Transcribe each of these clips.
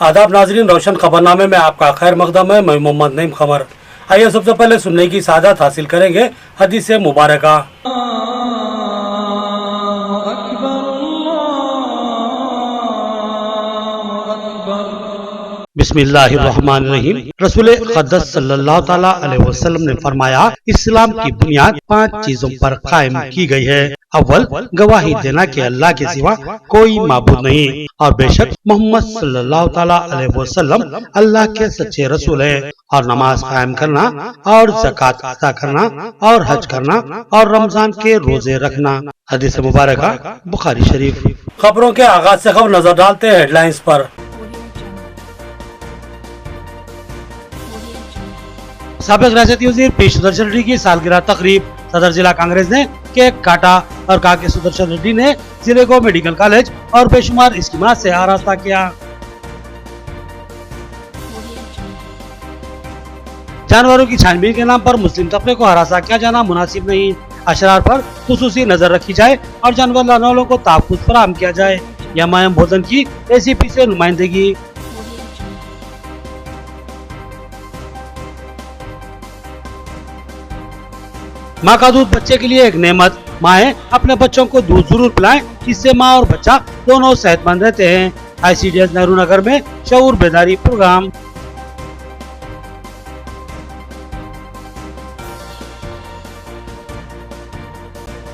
आदाब नाजरीन, रोशन खबरनामे में आपका खैर मकदम है। मैं मोहम्मद नईम खबर। आइए सबसे पहले सुनने की सादत हासिल करेंगे हदीस मुबारका। बिस्मिल्लाहिर्रहमानिर्रहीम। रसूल क़ुद्दस सल्लल्लाहु तआला अलैहि वसल्लम ने फरमाया, इस्लाम की बुनियाद 5 चीजों पर कायम की गई है। अव्वल, गवाही देना कि अल्लाह के सिवा कोई माबूद नहीं और बेशक मोहम्मद सल्लल्लाहु तआला अलैहि वसल्लम अल्लाह के सच्चे रसूल हैं, और नमाज कायम करना और ज़कात अदा करना और हज करना और रमजान के रोजे रखना। हदीस मुबारका बुखारी शरीफ। खबरों के आगाज से खबर नजर डालते हैं हेडलाइंस पर। साबिक रियासती वजीर पी सुदर्शन रेड्डी की सालगिरह तकरीब। सदर जिला कांग्रेस ने केक काटा और कहा कि सुदर्शन रेड्डी ने जिले को मेडिकल कॉलेज और बेशुमार स्कीमात से आरास्ता किया। जानवरों की छानबीन के नाम पर मुस्लिम तबके को हरासा किया जाना मुनासिब नहीं। अशरार पर खुसूसी नजर रखी जाए और जानवर लाने वालों को तहफ़्फ़ुज़ फराहम किया जाए। यमाम भोजन की एसीपी से नुमाइंदगी। माँ का दूध बच्चे के लिए एक नेमत। माएँ अपने बच्चों को दूध जरूर पिलाएं, इससे माँ और बच्चा दोनों सेहतमंद रहते हैं। ICDS नेहरू नगर में शऊर बेदारी प्रोग्राम।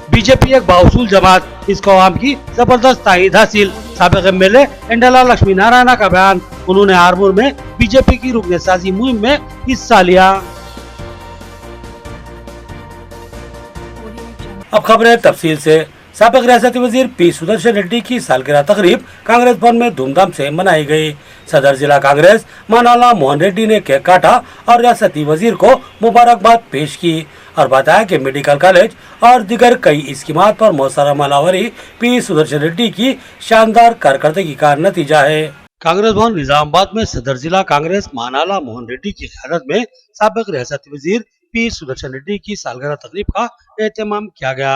बीजेपी एक बाउसूल जमात, इसको आवाम की जबरदस्त ताईद हासिल। साबिक MLA इंडला लक्ष्मी नारायण का बयान। उन्होंने आरमूर में बीजेपी की रुकने साजी मुहिम में हिस्सा लिया। अब खबरें तफसील से। साबिक रियासती वजीर पी सुदर्शन रेड्डी की सालगिरह तकरीब कांग्रेस भवन में धूमधाम से मनाई गई। सदर जिला कांग्रेस मानाला मोहन रेड्डी ने केक काटा और रियासती वजीर को मुबारकबाद पेश की और बताया कि मेडिकल कॉलेज और दीगर कई स्कीमात पर मौसर अमलावरी पी सुदर्शन रेड्डी की शानदार कारकर्दगी का नतीजा है। कांग्रेस भवन निजामाबाद में सदर जिला कांग्रेस मानाला मोहन रेड्डी की क़यादत में साबिक रियासती वजीर पी सुदर्शन रेड्डी की सालगिरह तकरीब का एहतमाम किया गया।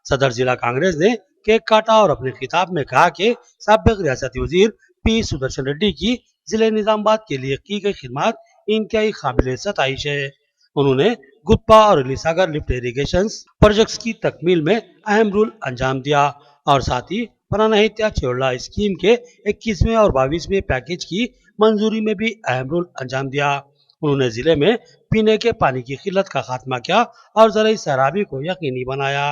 सदर जिला कांग्रेस ने केक काटा और अपने खिताब में कहा कि साबिक रियासती वजीर पी सुदर्शन रेड्डी की जिले निजामाबाद के लिए की गई खिदमत इंतहाई काबिल सताइश है। उन्होंने गुप्पा और अलीसागर लिफ्ट इरिगेशन प्रोजेक्ट्स की तकमील में अहम रोल अंजाम दिया और साथ ही परानहित्या चेवड़ा स्कीम के 21वें और 22वें पैकेज की मंजूरी में भी अहम रोल अंजाम दिया। उन्होंने जिले में पीने के पानी की किल्लत का खात्मा किया और ज़राई सराबी को यकीनी बनाया।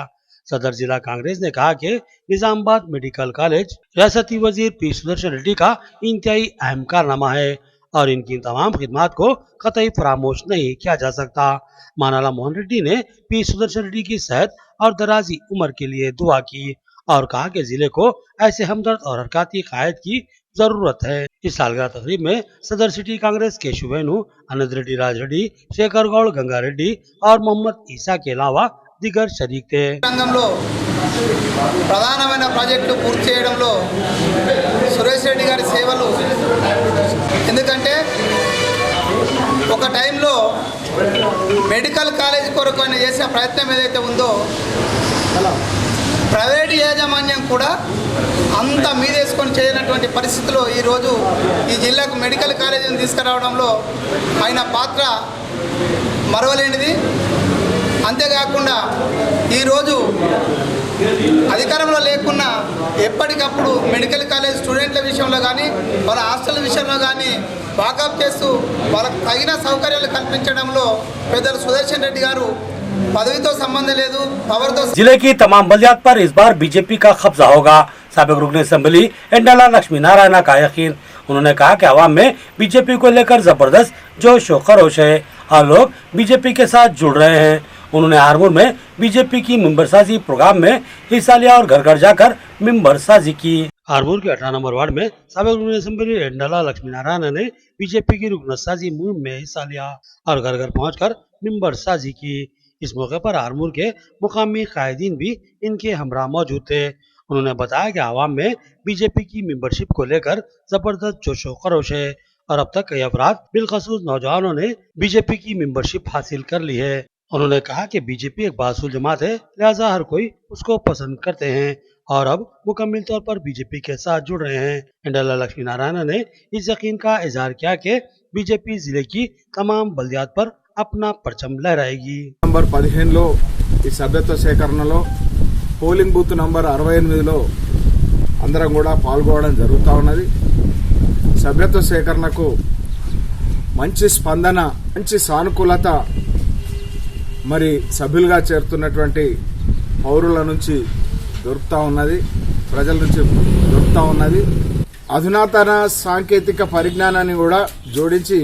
सदर जिला कांग्रेस ने कहा कि निजामाबाद मेडिकल कॉलेज रियासती वजीर पी सुदर्शन रेड्डी का इंतहाई अहम कारनामा है और इनकी तमाम खिदमात को कतई फरामोश नहीं किया जा सकता। मानाला मोहन रेड्डी ने पी सुदर्शन रेड्डी की सेहत और दराजी उम्र के लिए दुआ की और कहा कि जिले को ऐसे हमदर्द और हरकती कायद की जरूरत है। इस सालगिरह तकरीब में सदर सिटी कांग्रेस के शुवेनु, आनंद रेड्डी, राज रेड्डी, शेखर गौड़, गंगा रेड्डी और मोहम्मद ईसा के अलावा दिगर शरीक थे। రంగంలో ప్రధానమైన ప్రాజెక్టు పూర్తి చేయడంలో సురేష్ రెడ్డి గారి సేవలు, ఎందుకంటే ఒక టైంలో మెడికల్ కాలేజ్ కొరకు ఆయన చేసిన ప్రయత్నం ఏదైతే ఉందో ప్రైవేట్ యాజమాన్యం కూడా అంత మీదేసుకొని చేయనటువంటి పరిస్థితిలో ఈరోజు ఈ జిల్లాకు మెడికల్ కాలేజీని తీసుకురావడంలో ఆయన పాత్ర మరవలేనిది. అంతేకాకుండా ఈరోజు అధికారంలో లేకున్నా ఎప్పటికప్పుడు మెడికల్ కాలేజ్ స్టూడెంట్ల విషయంలో కానీ వాళ్ళ హాస్టల్ విషయంలో కానీ వాకప్ చేస్తూ వాళ్ళకు తగిన సౌకర్యాలు కల్పించడంలో పెద్దలు సుదర్శన్ రెడ్డి గారు पदवी तो संबंध ले दो पावर तो। जिले की तमाम बल्दियात पर इस बार बीजेपी का कब्जा होगा। साबिक रुकन असेंबली इंडला लक्ष्मी नारायण का यकीन। उन्होंने कहा कि आवाम में बीजेपी को लेकर जबरदस्त जोश और खरोश है और लोग बीजेपी के साथ जुड़ रहे हैं। उन्होंने आरमूर में बीजेपी की मेंबर साजी प्रोग्राम में हिस्सा लिया और घर घर जाकर मेंबर साजी की। आरमूर के 18 नंबर वार्ड में साबिक रुकन असेंबली इंडला लक्ष्मी नारायण ने बीजेपी की रुकन साजी मुहिम में हिस्सा लिया और घर घर पहुँच कर मेंबर साजी की। इस मौके पर आरमूर के मुकामी कायदीन भी इनके हमरा मौजूद थे। उन्होंने बताया कि आवाम में बीजेपी की मेंबरशिप को लेकर जबरदस्त जोश व खरोश है और अब तक कई अफराद बिलखसूस नौजवानों ने बीजेपी की मेंबरशिप हासिल कर ली है। उन्होंने कहा कि बीजेपी एक बासूल जमात है, लिहाजा हर कोई उसको पसंद करते हैं और अब मुकम्मल तौर पर बीजेपी के साथ जुड़ रहे हैं। इंडला लक्ष्मी नारायण ने इस यकीन का इजहार किया कि बीजेपी जिले की तमाम बल्दियात पर अपना परचम लहराएगी। నంబర్ 15లో ఈ సభ్యత్వ సేకరణలో పోలింగ్ బూత్ నంబర్ 68లో అందరం కూడా పాల్గొనడం జరుగుతూ ఉన్నది। సభ్యత్వ సేకరణకు మంచి స్పందన, మంచి సానుకూలత మరి సభ్యులుగా చేరుతున్నటువంటి పౌరుల నుంచి దొరుకుతూ ఉన్నది, ప్రజల నుంచి దొరుకుతూ ఉన్నది। అధునాతన సాంకేతిక పరిజ్ఞానాన్ని కూడా జోడించి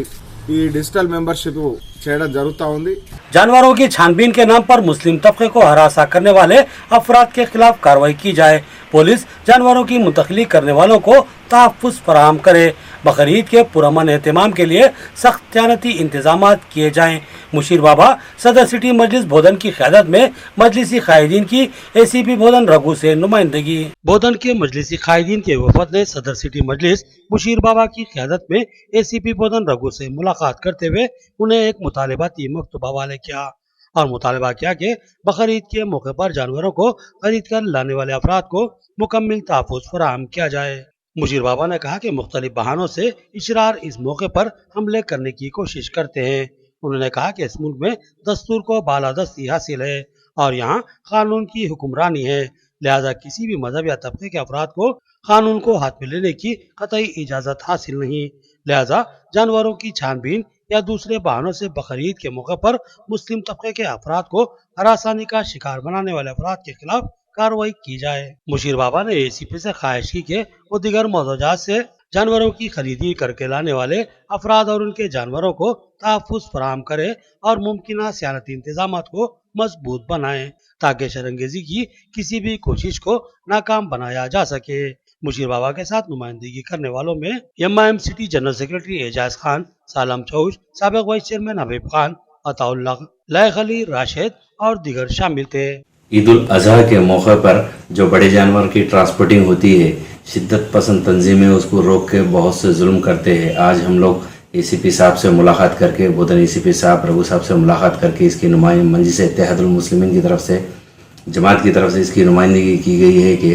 ఈ డిజిటల్ మెంబర్షిప్ చేయడం జరుగుతూ ఉంది। जानवरों की छानबीन के नाम पर मुस्लिम तबके को हरासा करने वाले अफराद के खिलाफ कार्रवाई की जाए। पुलिस जानवरों की मुंतकली करने वालों को तहफ़्फ़ुज़ फराहम करे। बकरीद के पुरअमन एहतमाम के लिए सख्त तैनाती इंतजाम किए जाएं। मुशीर बाबा सदर सिटी मजलिस बोधन की क़यादत में मजलिसी कायदीन की ACP बोधन रघु से नुमाइंदगी। बोधन के मजलिसी कायदीन के वफद ने सदर सिटी मजलिस मुशीर बाबा की क़यादत में ACP बोधन रघु से मुलाकात करते हुए उन्हें एक मुतालिबाती मकतूबा वाले किया और मुतालबा किया कि बकरीद के मौके पर जानवरों को खरीद कर लाने वाले अफराद को मुकम्मल तहफ़्फ़ुज़ फराहम किया जाए। मुशीर बाबा ने कहा कि मुख्तलिफ बहानों से इशरार इस मौके पर हमले करने की कोशिश करते हैं। उन्होंने कहा कि इस मुल्क में दस्तूर को बालादस्ती हासिल है और यहाँ कानून की हुक्मरानी है, लिहाजा किसी भी मजहब या तबके के अफराद को कानून को हाथ में लेने की कतई इजाज़त हासिल नहीं। लिहाजा जानवरों की छानबीन या दूसरे बहानों से बकरीद के मौके पर मुस्लिम तबके के अफराद को हरासानी का शिकार बनाने वाले अफराद के खिलाफ कार्रवाई की जाए। मुशीर बाबा ने ACP से ख्वाहिश की कि वो दीगर मौजूदात से जानवरों की खरीदी करके लाने वाले अफराद और उनके जानवरों को तहफ़्फ़ुज़ फराहम करे और मुमकिन सियानती इंतजाम को मजबूत बनाए ताकि शरंगेजी की किसी भी कोशिश को नाकाम बनाया जा सके। मुशीर बाबा के साथ नुमाइंदगी करने वालों में MIM city general secretary Ejaz Khan, Salam Chaush, साबिक वाइस चेयरमैन हबीब खान, अताउल्लाह, लायक अली राशिद और दीगर शामिल थे। ईद उल अजहा के मौके पर जो बड़े जानवर की ट्रांसपोर्टिंग होती है, शिद्दत पसंद तंजीमें उसको रोक के बहुत से जुल्म करते हैं। आज हम लोग ACP साहब से मुलाकात करके, बोधन ACP साहब रघु साहब से मुलाकात करके इसकी मजलिस इत्तेहादुल मुस्लिमीन की तरफ से, जमात की तरफ से इसकी नुमाइंदगी की गई है कि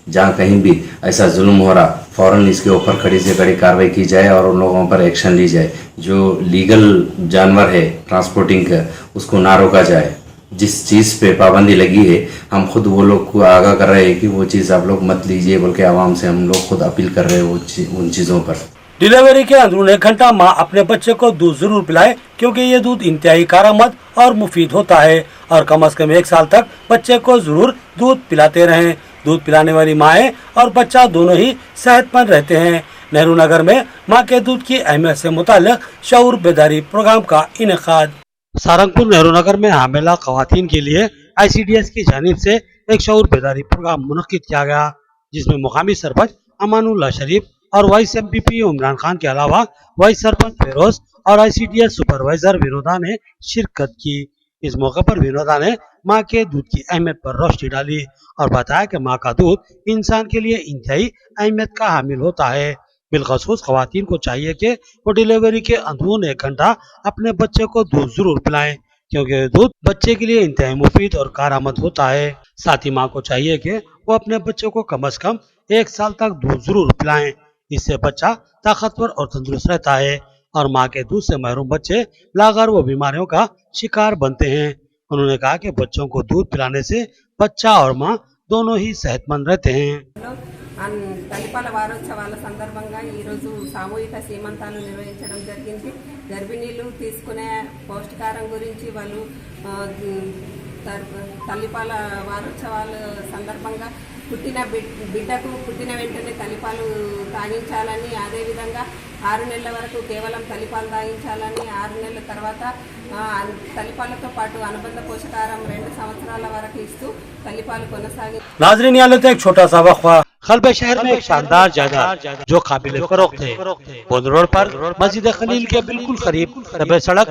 जहाँ कहीं भी ऐसा जुल्म हो रहा फ़ौरन इसके ऊपर कड़ी से कड़ी कार्रवाई की जाए और उन लोगों पर एक्शन ली जाए। जो लीगल जानवर है ट्रांसपोर्टिंग का, उसको ना रोका जाए। जिस चीज़ पे पाबंदी लगी है, हम खुद वो लोग को आगाह कर रहे हैं कि वो चीज़ आप लोग मत लीजिए, बल्कि आवाम से हम लोग खुद अपील कर रहे हैं उन चीज़ों पर। डिलीवरी के अंदरून 1 घंटा माँ अपने बच्चे को दूध जरूर पिलाए, क्योंकि ये दूध इंतहाई कारआमद और मुफीद होता है और कम से कम 1 साल तक बच्चे को जरूर दूध पिलाते रहें। दूध पिलाने वाली माएँ और बच्चा दोनों ही सेहतमंद रहते हैं। नेहरू नगर में माँ के दूध की अहमियत से मुताल्लिक शऊर बेदारी प्रोग्राम का इनेकाद। सारंगपुर नेहरू नगर में हामिला खवातीन के लिए ICDS की जानिब से एक शऊर बेदारी प्रोग्राम मुनक्किद किया गया, जिसमें मुकामी सरपंच अमानुल्लाह शरीफ और वाइस MPP इमरान खान के अलावा वाइस सरपंच फेरोज और ICDS सुपरवाइजर विनोदा ने शिरकत की। इस मौके पर विनोदा ने माँ के दूध की अहमियत पर रोशनी डाली और बताया कि माँ का दूध इंसान के लिए इंतहाई अहमियत का हामिल होता है। बिलखसूस खवातीन को चाहिए कि वो डिलीवरी के अंदरून 1 घंटा अपने बच्चे को दूध जरूर पिलाएं, क्योंकि दूध बच्चे के लिए इंतहाई मुफीद और कारआमद होता है। साथ ही माँ को चाहिए कि वो अपने बच्चे को कम से कम 1 साल तक दूध जरूर पिलाएं। इससे बच्चा ताकतवर और तंदुरुस्त रहता है और माँ के दूध से महरूम बच्चे लागर व बीमारियों का शिकार बनते हैं। उन्होंने कहा कि बच्चों को दूध पिलाने से बच्चा और माँ दोनों ही सेहतमंद रहते हैं। తల్లిపాల వారోత్సవాల సందర్భంగా ఈరోజు సామూహిక సీమంతాలు నిర్వహించడం జరిగింది. గర్భిణీలు తీసుకునే పౌష్టికారం గురించి వాళ్ళు తల్లిపాల వారోత్సవాల సందర్భంగా పుట్టిన బిడ్డకు పుట్టిన వెంటనే తల్లిపాలు తాగించాలని, అదేవిధంగా 6 నెలల వరకు కేవలం తల్లిపాలు తాగించాలని, 6 నెలల తర్వాత తల్లిపాలతో పాటు అనుబంధ పోషకాహారం 2 సంవత్సరాల వరకు ఇస్తూ తల్లిపాలు కొనసాగి। नाज़रीन, यहाँ लेते हैं एक छोटा सा वक्फा। खलबे शहर में एक शानदार जायदाद जो काबिल फरोख्त है। बोंद रोड पर मस्जिद खलील के बिल्कुल करीब रबे सड़क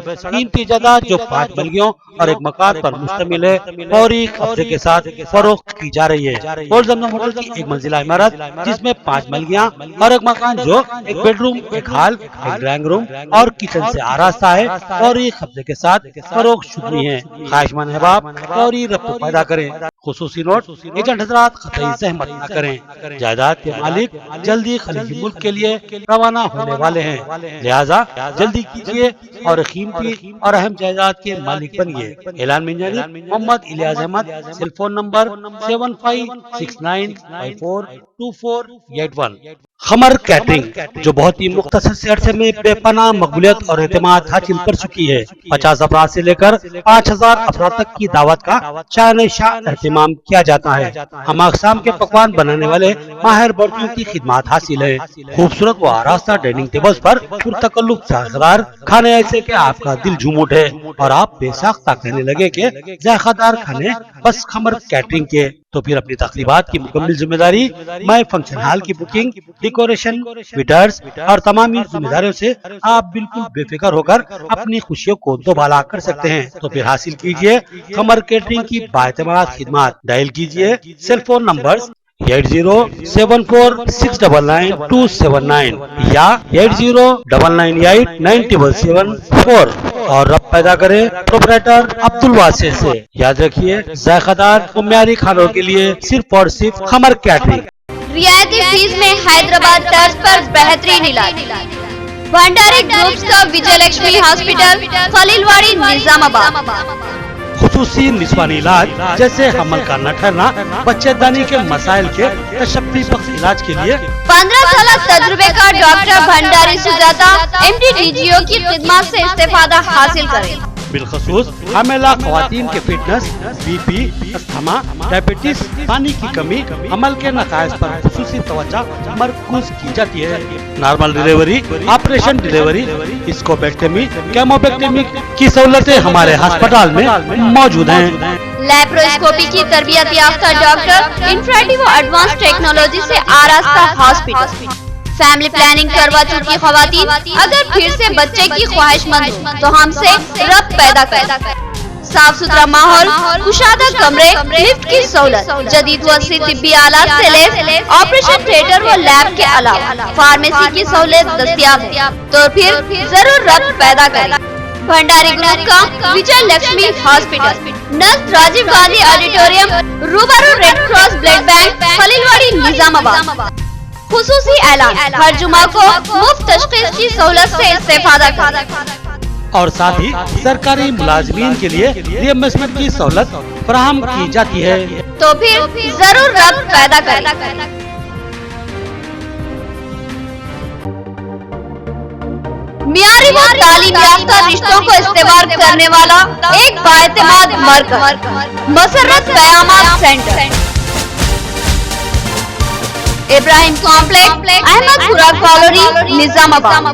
3 जायदाद जो 5 मलगियों और 1 मकान पर मुश्तमिल है, फौरी कब्जे के साथ फरोख्त की जा रही है। और जमना होटल की 1 मंजिला इमारत जिसमें 5 मलगियां और 1 मकान जो 1 बेडरूम, 1 हॉल, 1 ड्राइंग रूम और किचन से आरास्ता है और ये कब्जे के साथ फरोख्त शुक्री है। ख्वाहिशमंद अहबाब और ये रब्त पैदा करें। खुसूसी नोट, एजेंट हजरात कतई जहमत न करें। जायदाद के मालिक जल्दी खलीजी मुल्क के लिए रवाना होने वाले हैं, लिहाजा जल्दी कीजिए और कीमती और अहम जायदाद के मालिक बनिए। ऐलान में जारी Mohammad Ilyas Ahmed, cellphone number 7569542481। Qamar catering, जो बहुत ही मुख्तसर से अरसे में बेपनाह मकबूलियत और एतमाद हासिल कर चुकी है। 50 अफराद से लेकर 5000 अफराद तक की दावत का शान शाह एहतमाम किया जाता है। हम अक़साम के पकवान बनाने वाले माहिर बर्तियों की खिदमत हासिल है। खूबसूरत व आरास्ता डाइनिंग टेबल्स पर पुरतकल्लुफ़ जायकेदार खाने ऐसे के आपका दिल झूम उठे और आप बेसाख्ता कहने लगे कि जायकेदार खाने बस खमर कैटरिंग के। तो फिर अपनी तकरीबात की मुकम्मल जिम्मेदारी माय फंक्शन हॉल की बुकिंग, डेकोरेशन, वेटर्स और तमाम जिम्मेदारियों से आप बिल्कुल बेफिक्र होकर अपनी खुशियों को दोबाला कर सकते हैं। तो फिर हासिल कीजिए खमर कैटरिंग की बाएतमाद खिदमत। डायल कीजिए सेलफोन नंबर 8074699279 या 8099897774 और रब पैदा करे प्रोपराइटर अब्दुल वासिर से। याद रखिए, जायकेदार और म्यारी खानों के लिए सिर्फ और सिर्फ खमर कैटरिंग। रियायती फीस में हैदराबाद तर्ज पर बेहतरीन इलाज। भंडारी ग्रुप्स का विजय लक्ष्मी हॉस्पिटल, खलीलवाड़ी, निजामाबाद। खुसूसी निस्वानी इलाज जैसे हमल का न ठहरना, बच्चेदानी के मसाइल के तशफ़्फ़ी बख्श इलाज के लिए 15 साल तजुर्बे का doctor Bhandari Sujata MD DGO की खिदमत से इस्तेफादा हासिल करें। बिलखसूस हमेला ख़वातीन के फिटनेस, BP, अस्थमा, डायबिटीज, पानी की कमी, अमल के नकायस पर खुसूसी तवज्जो मरकूज की जाती है। नॉर्मल डिलीवरी, ऑपरेशन डिलीवरी, स्कोपेक्टमी, केमोपेक्टमी की सहूलतें हमारे अस्पताल में मौजूद हैं। लैप्रोस्कोपी की तरबियत याफ्ता डॉक्टर, इंफ्रारेड व एडवांस टेक्नोलॉजी से आरास्ता हॉस्पिटल। फैमिली प्लानिंग करवा चुकी खवातीन अगर फिर से बच्चे की ख्वाहिशमंद हो तो हमसे रब पैदा कर। साफ सुथरा माहौल, कुशादा कमरे, लिफ्ट की सहूलत, जदीद व अस्सी तिब्बी आलात से लैस ऑपरेशन थिएटर व लैब के अलावा फार्मेसी की सहूलत दस्तयाब है। तो फिर जरूर रब पैदा करें। भंडारी ग्रुप का विजय लक्ष्मी हॉस्पिटल, नज़दीक राजीव गांधी ऑडिटोरियम, रूबरू red cross blood bank, Khaleelwadi, Nizamabad. खुसूसी ऐलान, हर जुमा को मुफ्त तशखीस की सहूलत से इस्तेफादा करें। और साथ ही सरकारी मुलाजमीन के लिए रिइंबर्समेंट की सहूलत फराहम की जाती है। तो फिर जरूर रब पैदा करें। मियारी व तालीम याफ्ता रिश्तों को इस्तेमाल करने वाला एक बाएतमाद मरकज, मसर्रत क़यामत centre, Ibrahim complex, Ahmedpura colony, Nizamabad.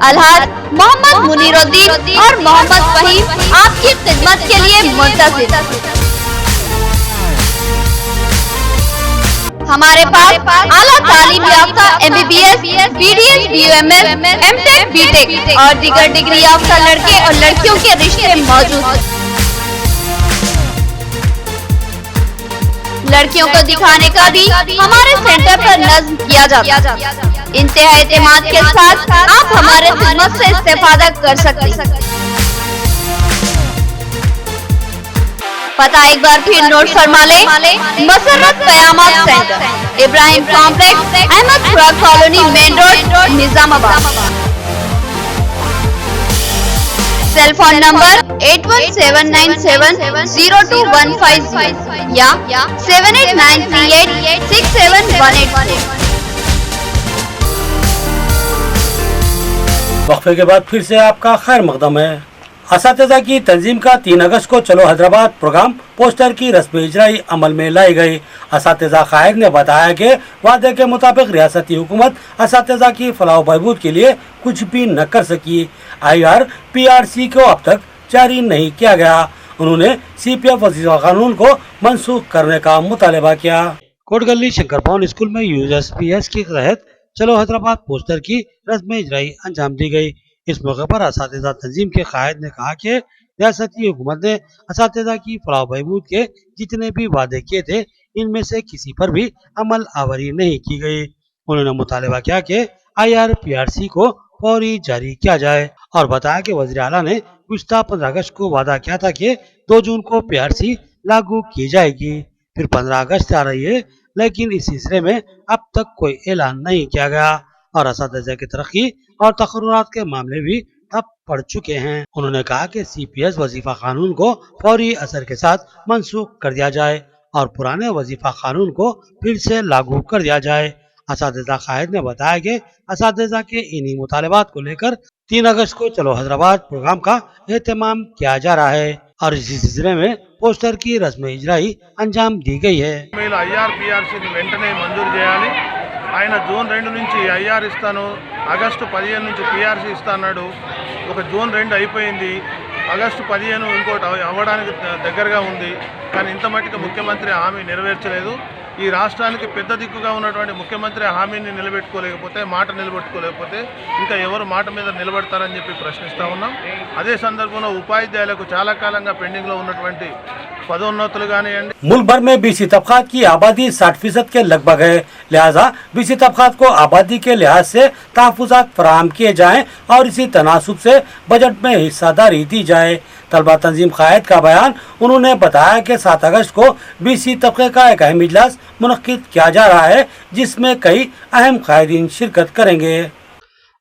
अलहाज मोहम्मद मुनीरुद्दीन और मोहम्मद फहीम आपकी खिदमत के लिए मुंतज़िर। हमारे पास आला तालीम याफ्ता MBBS, BDS, BUMS, MTech, BTech और दीगर डिग्री याफ्ता लड़के और लड़कियों के रिश्ते मौजूद हैं। लड़कियों को दिखाने का भी हमारे सेंटर पर नज़्म किया जाता है। इंतहा एतमाद के साथ आप हमारे खिदमत से इस्तेफादा कर सकते हैं। पता एक बार फिर नोट फरमा ले, मसर्रत क़यामत centre, Ibrahim complex, Ahmedpura colony, main road, Nizamabad. Cell phone number 8179702150 या 7893867180। वक्फे के बाद फिर से आपका खैर मकदम है। असातिज़ा की तंजीम का 3 अगस्त को चलो हैदराबाद प्रोग्राम पोस्टर की रस्म इजराई अमल में लाई गई। असातिज़ा कायद ने बताया कि वादे के मुताबिक रियासती हुकूमत असातिज़ा की फलाह बहबूद के लिए कुछ भी न कर सकी। IRPRC को अब तक जारी नहीं किया गया। उन्होंने CPF वजीफा कानून को मनसूख करने का मुतालबा किया। कोटगली शंकर भवन स्कूल में USPS के तहत चलो हैदराबाद पोस्टर की रस्म इजराई अंजाम दी गई। इस मौके पर असातिज़ा तंजीम के कायद ने कहा कि रियासती हुकूमत ने असातिज़ा की फलाह बहबूद के जितने भी वादे किए थे, इनमें से किसी पर भी अमल आवरी नहीं की गई। उन्होंने मुतालबा किया कि IRPRC को फौरी जारी किया जाए और बताया कि वज़ीर आला ने गुज़िश्ता 15 अगस्त को वादा किया था कि 2 जून को PRC लागू की जाएगी। फिर 15 अगस्त आ रही है, लेकिन इस सिलसिले में अब तक कोई ऐलान नहीं किया गया और असातिज़ा की तरक्की और तकर्रुरात के मामले भी ठप पड़ चुके हैं। उन्होंने कहा कि CPS वजीफा कानून को फौरी असर के साथ मनसूख कर दिया जाए और पुराने वजीफा कानून को फिर से लागू कर दिया जाए। असातिज़ा कायद ने बताया कि असातिज़ा के इन्हीं मुतालबात को लेकर 3 अगस्त को चलो हैदराबाद प्रोग्राम का एहतमाम किया जा रहा है और इसी सिलसिले में पोस्टर की रस्म इजराई अंजाम दी गई है। మీరు IRPRCని వెంటనే మంజూరు చేయాలి. ఆయన జూన్ 2 నుంచి IR ఇస్తాను, ఆగస్టు 15 నుంచి PRC ఇస్తా అన్నాడు. ఒక జూన్ 2 అయిపోయింది, ఆగస్టు 15 ఇంకోటి అవ్వడానికి దగ్గరగా ఉంది. కానీ ఇంత మట్టుకు ముఖ్యమంత్రి హామీ నెరవేర్చలేదు. ఈ రాష్ట్రానికి పెద్ద దిక్కుగా ఉన్నటువంటి ముఖ్యమంత్రి హామీని నిలబెట్టుకోలేకపోతే, మాట నిలబెట్టుకోలేకపోతే ఇంకా ఎవరు మాట మీద నిలబడతారని చెప్పి ప్రశ్నిస్తూ ఉన్నాం. అదే సందర్భంలో ఉపాధ్యాయులకు చాలా కాలంగా పెండింగ్లో ఉన్నటువంటి पदोन्नతులు కానివ్వండి. मुल्क भर में BC तबकात की आबादी 60% के लगभग है, लिहाजा BC तबकात को आबादी के लिहाज से तहफुजात फराहम किए जाएं और इसी तनासुब से बजट में हिस्सादारी दी जाए। तलबा तंजीम कायद का बयान। उन्होंने बताया कि 7 अगस्त को BC तबके का एक अहम इजलास मुनक्किद किया जा रहा है, जिसमें कई अहम कायदीन शिरकत करेंगे।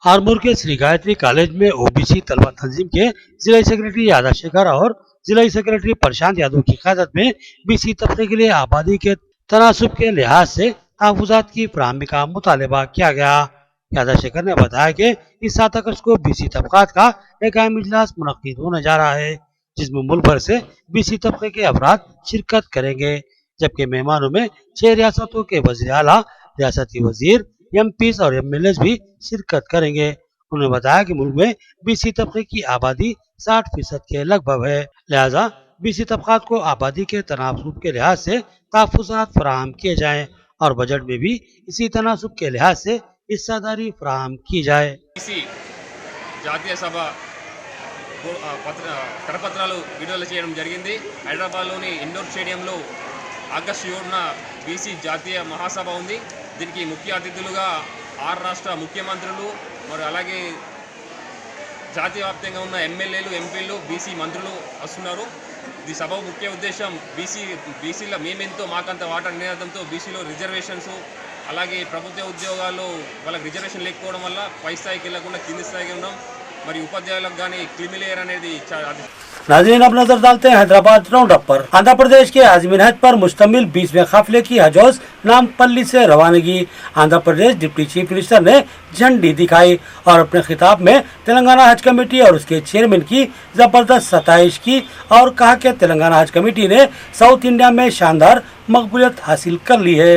आरमूर के श्री गायत्री कॉलेज में OBC तलबा तंजीम के जिला सेक्रेटरी यादव शेखर और जिला सेक्रेटरी प्रशांत यादव की क़यादत में BC तबके के लिए आबादी के तनासुब के लिहाज से तहफुजात की फराहमी का मुतालबा किया गया। यादव शेखर ने बताया कि इस 7 अगस्त को BC तबकात का एक अहम इजलास मुनक्किद होने जा रहा है, जिसमें मुल्क भर से BC तबके के अफराद शिरकत करेंगे, जबकि मेहमानों में 6 रियासतों के वज़ीर आला, रियासती वजीर, MPs और MLAs भी शिरकत करेंगे। उन्होंने बताया कि मुल्क में BC तबके की आबादी 60% के लगभग है, लिहाजा BC तबकात को आबादी के तनासुब के लिहाज से तहफुजात फराहम किए जाएं और बजट में भी इसी तनासुब के लिहाज से हिस्सादारी फराहम की जाए। జాతీయ సభ కరపత్రాలు విడుదల చేయడం జరిగింది. హైదరాబాద్లోని ఇండోర్ స్టేడియంలో ఆగస్టు 7న BC జాతీయ మహాసభ ఉంది. దీనికి ముఖ్య అతిథులుగా 6 రాష్ట్ర ముఖ్యమంత్రులు మరి అలాగే జాతీయ వ్యాప్తంగా ఉన్న MLAలు, MPలు, BC మంత్రులు వస్తున్నారు. ఈ సభ ముఖ్య ఉద్దేశం బీసీల మేమెంతో మాకంత వాటా నినాదంతో BCలో రిజర్వేషన్స్ అలాగే ప్రభుత్వ ఉద్యోగాల్లో వాళ్ళకి రిజర్వేషన్ లేకపోవడం వల్ల పై స్థాయికి వెళ్లకుండా కింది స్థాయికి ఉండడం మరి ఉపాధ్యాయులకు కానీ క్రిమిలేయర్ అనేది नाज़रीन, अब नजर डालते हैं हैदराबाद राउंड अप पर। आंध्र प्रदेश के आज़मीन हज पर मुश्तमिल 20वें काफिले की हजौज नामपल्ली से रवानगी। Andhra Pradesh deputy chief minister ने झंडी दिखाई और अपने खिताब में तेलंगाना हज कमेटी और उसके चेयरमैन की जबरदस्त सताइश की और कहा कि तेलंगाना हज कमेटी ने साउथ इंडिया में शानदार मकबूलियत हासिल कर ली है।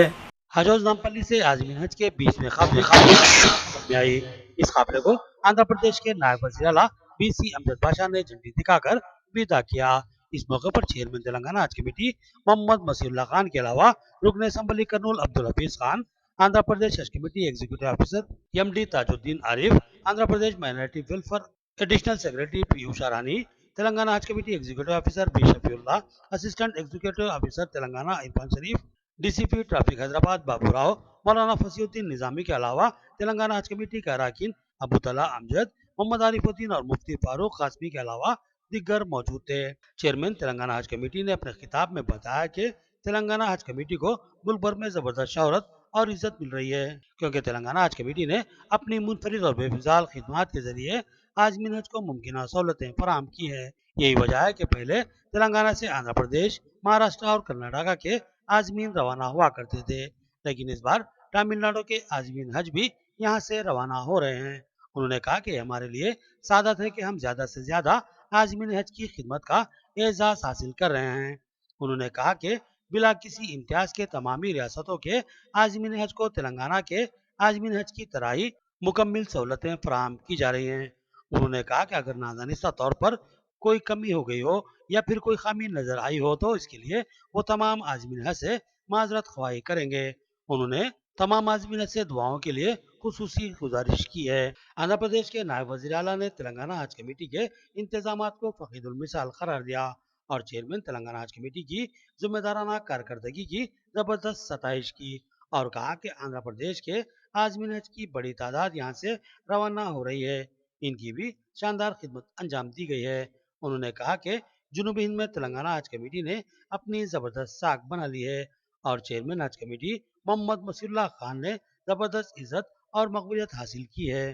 हजौज नामपल्ली से आज़मीन हज के 20वें काफिले आई। इस काफिले को आंध्र प्रदेश के नायब वज़ीर आला BC अमजद बाशा ने झंडी दिखाकर विदा किया। इस मौके पर चेयरमैन तेलंगाना हज कमेटी मोहम्मद मसीहुल्लाह खान के अलावा रुकन असम्बली कर्नूल अब्दुल हफीज खान, आंध्र प्रदेश हज committee executive officer MD Tajuddin Arif, Andhra Pradesh minority welfare additional secretary Piyush Arani, Telangana हज committee executive officer B Shafiullah, assistant executive officer Telangana Irfan Sharif, DCP traffic Hyderabad Baburao, मौलाना फसीउद्दीन निजामी के अलावा तेलंगाना हज कमेटी का अरकान अबू तला अमजद, मोहम्मद आरिफुद्दीन और मुफ्ती फारूक कासमी के अलावा दिग्गर मौजूद थे। चेयरमैन तेलंगाना हज कमेटी ने अपने खिताब में बताया कि तेलंगाना हज कमेटी को मुल्क भर में जबरदस्त शोहरत और इज्जत मिल रही है, क्योंकि तेलंगाना हज कमेटी ने अपनी मुनफरिद और बेमिसाल खिदमात के जरिए आज़मीन हज को मुमकिन सहूलतें फराहम की है। यही वजह है कि पहले तेलंगाना से आंध्र प्रदेश, महाराष्ट्र और कर्नाटका के आज़मीन रवाना हुआ करते थे, लेकिन इस बार तमिलनाडु के आज़मीन हज भी यहाँ से रवाना हो रहे हैं। उन्होंने कहा कि हमारे लिए सादत है कि हम ज्यादा से ज्यादा आज़मीन हज की खिदमत का एजाज हासिल कर रहे हैं। उन्होंने कहा कि बिला किसी इम्तियाज के तमामी रियासतों के आज़मीन हज को तेलंगाना के आज़मीन हज की तरह ही मुकम्मल सहूलतें फराहम की जा रही हैं। उन्होंने कहा कि अगर नादानिस्ता तौर पर कोई कमी हो गई हो या फिर कोई खामी नजर आई हो तो इसके लिए वो तमाम आज़मीन हज से माजरत ख्वाही करेंगे। उन्होंने तमाम आज़मीन हज से दुआओं के लिए खुसूसी गुजारिश की है। आंध्र प्रदेश के नायब वज़ीर आला ने तेलंगाना हज कमेटी के इंतजामात को फकीदुल मिसाल करार दिया और चेयरमैन तेलंगाना हज कमेटी की जिम्मेदाराना कारकर्दगी की जबरदस्त सताइश की और कहा कि आंध्र प्रदेश के आज़मीन हज की बड़ी तादाद यहाँ से रवाना हो रही है, इनकी भी शानदार खिदमत अंजाम दी गई है। उन्होंने कहा कि जुनूबी हिंद में तेलंगाना हज कमेटी ने अपनी जबरदस्त साख बना ली है और चेयरमैन हज कमेटी मोहम्मद मसीरुल्लाह खान ने जबरदस्त इज्जत और मकबूलियत हासिल की है।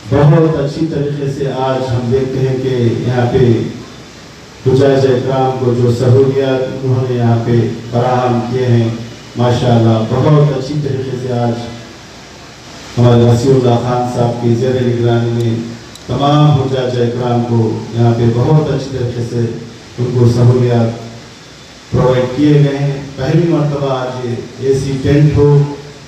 बहुत अच्छी तरीके से आज हम देखते हैं कि यहाँ पे हुज्जाज इकराम को जो सहूलियात उन्होंने यहाँ पे फराहम किए हैं, माशाअल्लाह बहुत अच्छी तरीके से आज हमारे मसीरुल्लाह खान साहब की ज़ेर निगरानी में तमाम हुज्जाज इकराम को यहाँ पे बहुत अच्छी तरीके से उनको सहूलियात प्रोवाइड किए गए हैं। पहली मरतबा आज एसी टेंट हो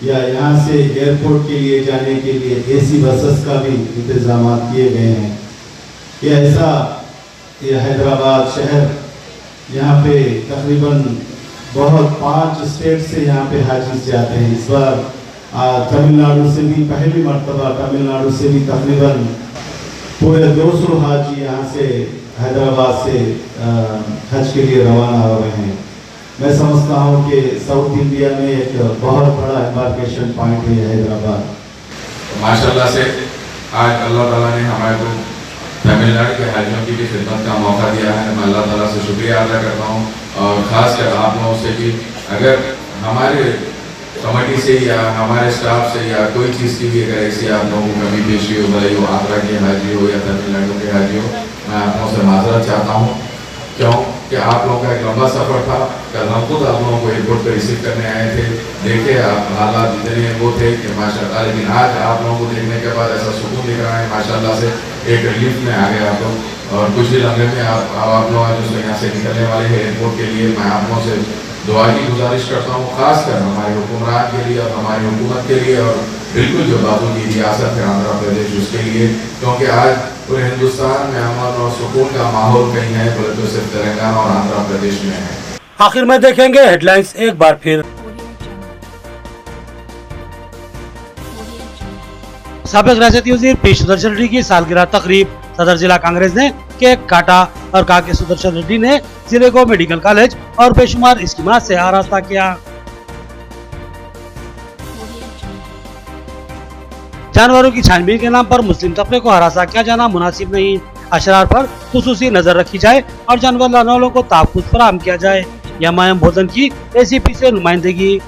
या यहाँ से एयरपोर्ट के लिए जाने के लिए एसी बसेस का भी इंतजाम किए गए हैं। ये ऐसा ये हैदराबाद शहर यहाँ पे तकरीबन बहुत 5 स्टेट से यहाँ पे हाजी जाते हैं। इस बार तमिलनाडु से भी पहली मरतबा तमिलनाडु से भी तकरीबन पूरे 200 हाजी यहाँ से हैदराबाद से हज के लिए रवाना हो रहे हैं। मैं समझता हूँ कि साउथ इंडिया में एक बहुत बड़ा एम्बार्केशन पॉइंट है हैदराबाद। माशाल्लाह से आज अल्लाह ताला ने हमारे को तमिलनाडु के हाजियों की भी खिदमत का मौका दिया है। मैं अल्लाह ताला से शुक्रिया अदा करता हूँ और ख़ास कर आप लोगों से कि अगर हमारे कमेटी से या हमारे स्टाफ से या कोई चीज़ की भी अगर ऐसी आप लोगों को कमी पेशी हो गई हो, आंध्रा के हाजी हो या तमिलनाडु के हाजी हो, मैं आप लोगों से माजरत चाहता हूँ। क्यों कि आप लोगों का एक लंबा सफ़र था। कल हम खुद आप लोगों को एयरपोर्ट पर रिसीव करने आए थे। देखे आप हालात जितने वो थे कि माशाल्लाह, लेकिन आज आप लोगों को देखने के बाद ऐसा सुकून दिख रहा है माशाल्लाह से। एक रिलीफ में आ गए आप लोग और कुछ ही लम्हे में आप लोग जो यहाँ से निकलने वाले हैं एयरपोर्ट के लिए, मैं आप लोगों से दुआ की गुजारिश करता हूँ, खासकर हमारे हुक्मरान के लिए और हमारी हुकूमत के लिए और बिल्कुल जो बाबू की रियासत है आंध्र प्रदेश उसके लिए, क्योंकि आज पूरे हिंदुस्तान में अमन और सुकून का माहौल कहीं है बोले तो सिर्फ तेलंगाना और आंध्र प्रदेश में है। आखिर में देखेंगे हेडलाइंस एक बार फिर। साबिक रियासती वजीर पी सुदर्शन रेड्डी की सालगिरह तकरीब, सदर जिला कांग्रेस ने केक काटा और कहा कि सुदर्शन रेड्डी ने जिले को मेडिकल कॉलेज और बेशुमार स्कीमात से आरास्ता किया। जानवरों की छानबीन के नाम पर मुस्लिम तबके को हरासा किया जाना मुनासिब नहीं। अशरार पर खुसूसी नजर रखी जाए और जानवर लाने वालों को तहफ्फुज़ फराहम किया जाए। यह मायम भोजन की एसीपी से नुमाइंदगी।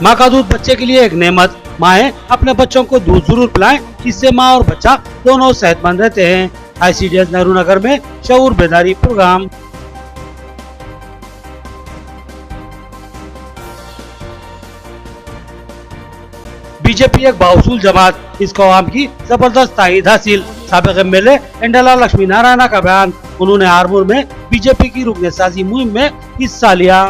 माँ का दूध बच्चे के लिए एक नेमत। माएँ अपने बच्चों को दूध जरूर पिलाएं, इससे माँ और बच्चा दोनों सेहतमंद रहते हैं। ICDS नेहरू नगर में शऊर बेदारी प्रोग्राम। बीजेपी एक बाउसूल जमात, इसको आवाम की जबरदस्त ताईद हासिल। साबिक MLA इंडला लक्ष्मी नारायण का बयान, उन्होंने आरमूर में बीजेपी की रुकने साजी मुहिम में हिस्सा लिया।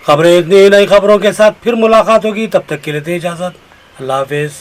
खबरें इतनी, नई खबरों के साथ फिर मुलाकात होगी, तब तक के लिए दे इजाजत। अल्लाह हाफिज।